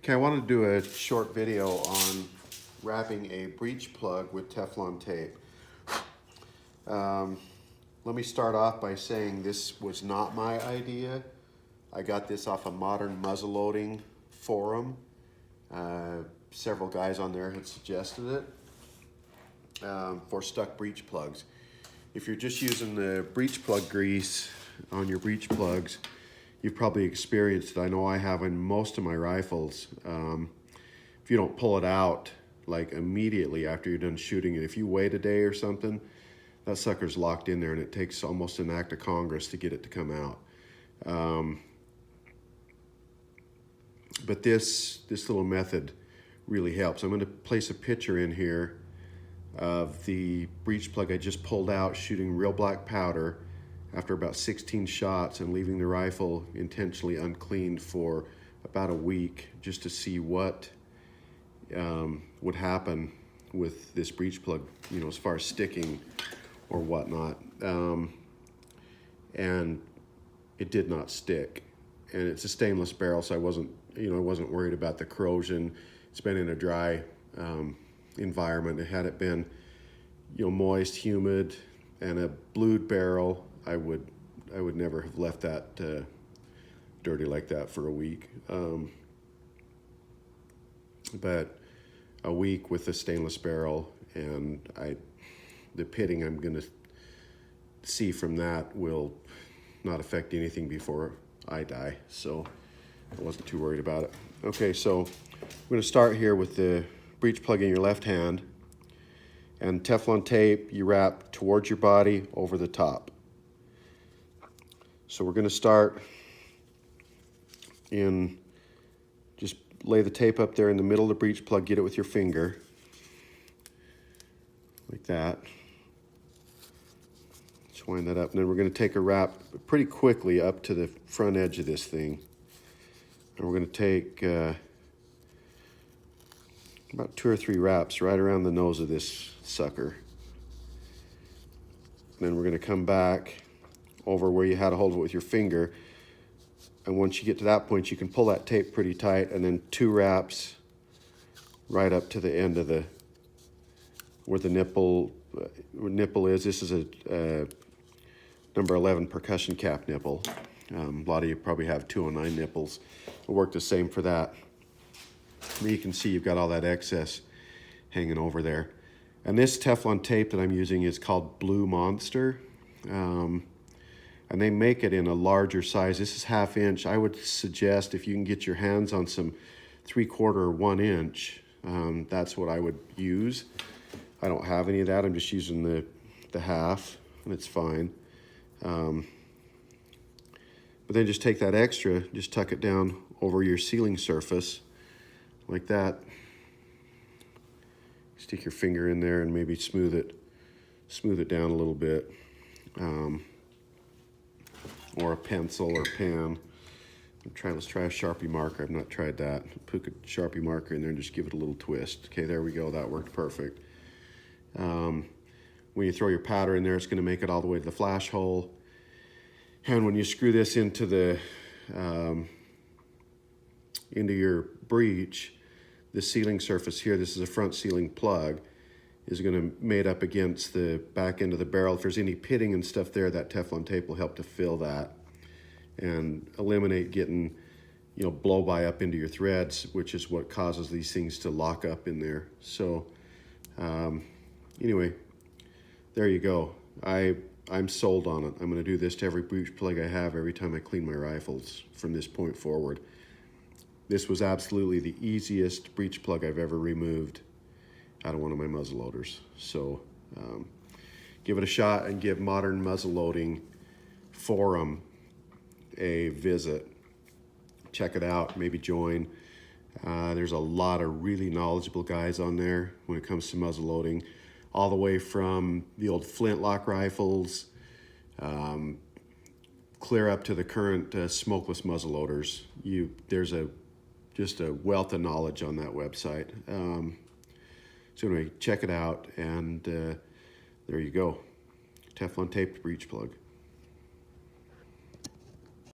Okay, I want to do a short video on wrapping a breech plug with Teflon tape. Let me start off by saying this was not my idea. I got this off a modern muzzleloading forum. Several guys on there had suggested it for stuck breech plugs. If you're just using the breech plug grease on your breech plugs, you've probably experienced it. I know I have in most of my rifles. If you don't pull it out like immediately after you're done shooting it, if you wait a day or something, that sucker's locked in there and it takes almost an act of Congress to get it to come out. But this little method really helps. I'm going to place a picture in here of the breech plug I just pulled out shooting real black powder after about 16 shots and leaving the rifle intentionally uncleaned for about a week just to see what would happen with this breech plug, you know, as far as sticking or whatnot. And it did not stick. And it's a stainless barrel, so I wasn't worried about the corrosion. It's been in a dry environment. Had it been, moist, humid, and a blued barrel, I would never have left that dirty like that for a week. But a week with a stainless barrel, and the pitting I'm going to see from that will not affect anything before I die. So I wasn't too worried about it. Okay, so I'm going to start here with the breech plug in your left hand, and Teflon tape you wrap towards your body over the top. So we're going to start in, just lay the tape up there in the middle of the breech plug, get it with your finger, like that. Just wind that up, and then we're going to take a wrap pretty quickly up to the front edge of this thing. And we're going to take about 2 or 3 wraps right around the nose of this sucker. And then we're going to come back over where you had a hold of it with your finger. And once you get to that point, you can pull that tape pretty tight, and then 2 wraps right up to the end of where the nipple is. This is a number 11 percussion cap nipple. A lot of you probably have 209 nipples. It'll work the same for that. And you can see you've got all that excess hanging over there. And this Teflon tape that I'm using is called Blue Monster. And they make it in a larger size. This is 1/2 inch. I would suggest if you can get your hands on some 3/4 or 1 inch, that's what I would use. I don't have any of that. I'm just using the half, and it's fine. But then just take that extra, just tuck it down over your sealing surface like that. Stick your finger in there and maybe smooth it down a little bit. Or a pencil or pen. Let's try a Sharpie marker. I've not tried that. Put a Sharpie marker in there and just give it a little twist. Okay, there we go. That worked perfect. When you throw your powder in there, it's going to make it all the way to the flash hole. And when you screw this into your breech, the sealing surface here, this is a front sealing plug, is going to mate up against the back end of the barrel. If there's any pitting and stuff there, that Teflon tape will help to fill that and eliminate getting, blow by up into your threads, which is what causes these things to lock up in there. So anyway, there you go. I'm sold on it. I'm going to do this to every breech plug I have every time I clean my rifles from this point forward. This was absolutely the easiest breech plug I've ever removed out of one of my muzzle loaders. So give it a shot and give Modern Muzzleloading Forum a visit. Check it out, maybe join. There's a lot of really knowledgeable guys on there when it comes to muzzleloading, all the way from the old flintlock rifles, clear up to the current smokeless muzzleloaders. There's just a wealth of knowledge on that website. So anyway, check it out, and there you go. Teflon taped breech plug.